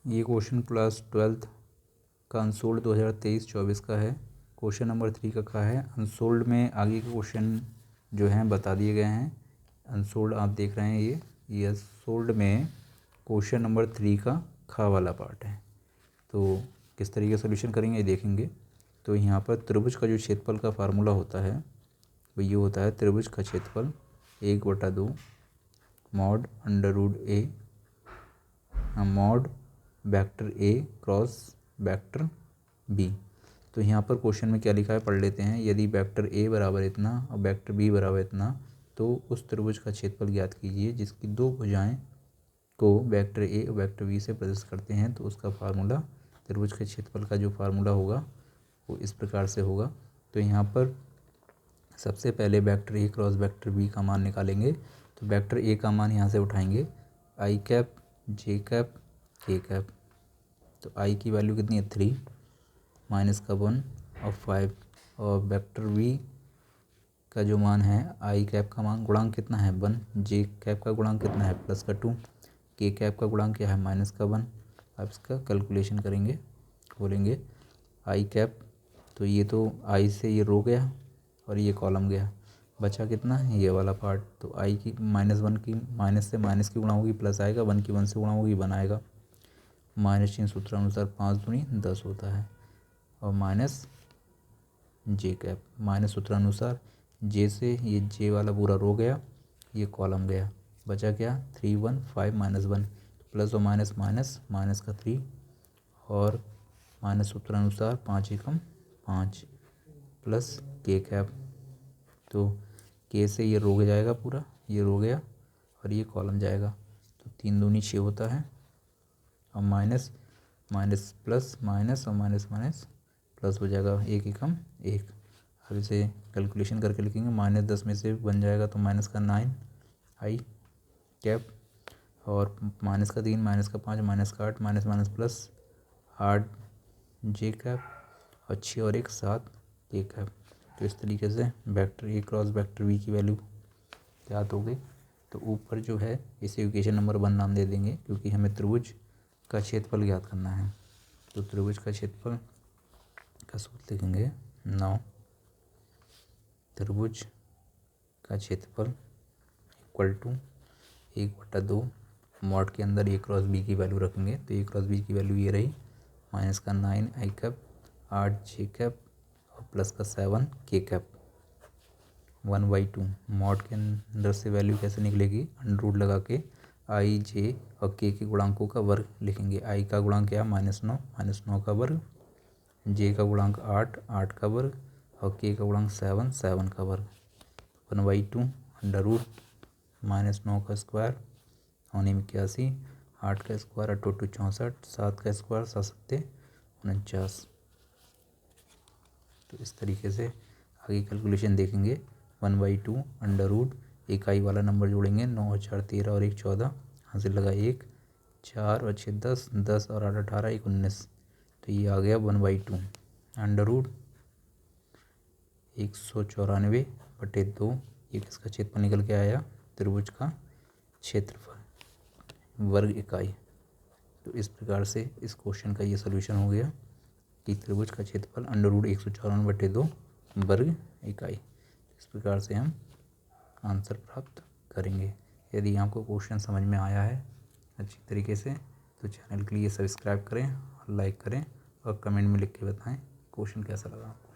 ये question class 12th का unsold 2023-24 का है। क्वेश्चन नंबर 3 का है। अनसोल्ड में आगे के क्वेश्चन जो हैं बता दिए गए हैं। अनसोल्ड आप देख रहे हैं, ये अनसोल्ड में क्वेश्चन नंबर 3 का खा वाला पार्ट है। तो किस तरीके से सोल्यूशन करेंगे ये देखेंगे। तो यहाँ पर त्रिभुज का जो क्षेत्रफल का फार्मूला होता है वो ये होता है, त्रिभुज का क्षेत्रफल 1/2 mod under root a mod vector a cross vector b. तो यहाँ पर क्वेश्चन में क्या लिखा है पढ़ लेते हैं। यदि वेक्टर ए बराबर इतना और वेक्टर बी बराबर इतना तो उस त्रिभुज का क्षेत्रफल ज्ञात कीजिए जिसकी दो भुजाएं को वेक्टर ए और वेक्टर बी से प्रदर्शित करते हैं। तो उसका फार्मूला, त्रिभुज के क्षेत्रफल का जो फार्मूला होगा वो इस प्रकार से होगा। तो यहाँ पर सबसे पहले vector a cross vector b का मान निकालेंगे। तो वेक्टर ए का मान यहाँ से उठाएंगे, आई कैप जे कैप के कैप। तो आई की वैल्यू कितनी है 3 माइनस का 1 और 5। और वेक्टर बी का जो मान है, आई कैप का मान गुणांक कितना है 1, जे कैप का गुणांक कितना है प्लस का 2, के कैप का गुणांक क्या है माइनस का 1। आप इसका कैलकुलेशन करेंगे, बोलेंगे आई कैप। तो ये तो आई से ये रो गया और ये कॉलम गया, बचा कितना है ये वाला पार्ट। तो आई की -1 की माइनस से माइनस की गुणा होगी प्लस आएगा, 1 की 1 से गुणा होगी 1 आएगा। माइनस चिन्ह सूत्रानुसार 5 दूनी 10 होता है। और माइनस जे कैप, माइनस सूत्रानुसार जे से ये जे वाला पूरा रो गया, ये कॉलम गया, बचा क्या 3 1 5 -1। प्लस और माइनस माइनस, माइनस का 3 और माइनस सूत्रानुसार 5 एकम 5 प्लस के कैप। तो के से ये रो जाएगा पूरा, ये रो गया और ये कॉलम जाएगा। तो 3 दूनी 6 होता है। और माइनस माइनस प्लस माइनस और माइनस माइनस प्लस हो जाएगा, 1 एकम 1। अब इसे कैलकुलेशन करके लिखेंगे, -10 में से बन जाएगा तो माइनस का 9 आई कैप और माइनस का 3 माइनस का 5 माइनस का 8 माइनस माइनस प्लस 8 जे कैप और 6 और 1 7 के कैप। तो इस तरीके से vector a cross vector b की वैल्यू ज्ञात हो गई। तो ऊपर जो है इसे इक्वेशन नंबर 1 नाम दे देंगे क्योंकि हमें त्रिभुज का क्षेत्रफल ज्ञात करना है। तो त्रिभुज का क्षेत्रफल का सूत्र लिखेंगे 9, त्रिभुज का क्षेत्रफल इक्वल टू 1/2 मॉड के अंदर ए क्रॉस बी की वैल्यू रखेंगे। तो ए क्रॉस बी की वैल्यू ये रही, माइनस का 9 आई कैप, 8 जे कैप और प्लस का 7 के कैप 1/2। मॉड के अंदर से वैल्यू कैसे निकलेगी, अंडर रूट लगा के आई जे और के गुणांकों का वर्ग लिखेंगे। आई का गुणांक क्या है -9, -9 का वर्ग, जे का गुणांक 8, 8 का वर्ग और के का गुणांक 7, 7 का वर्ग। 1/2 अंडर रूट -9 का स्क्वायर होने में 81, 8 का स्क्वायर 8 2 64, 7 का स्क्वायर 7 7 49। तो इस तरीके से आगे कैलकुलेशन देखेंगे। 1/2 अंडर रूट, इकाई वाला नंबर जोड़ेंगे, 9 और 4 13 और 1 14, हासिल लगा 1, 4 और 6 10, 10 और 8 18, 1 19। तो ये आ गया 1/2 अंडर रूट 194/2। ये किसका क्षेत्रफल निकल के आया, त्रिभुज का क्षेत्रफल वर्ग इकाई। तो इस प्रकार से इस क्वेश्चन का ये सोल्यूशन हो गया कि त्रिभुज का क्षेत्रफल अंडर रूट 194/2 वर्ग इकाई। इस प्रकार से हम आंसर प्राप्त करेंगे। यदि आपको क्वेश्चन समझ में आया है अच्छी तरीके से तो चैनल के लिए सब्सक्राइब करें और लाइक करें और कमेंट में लिख के बताएं क्वेश्चन कैसा लगा आपको।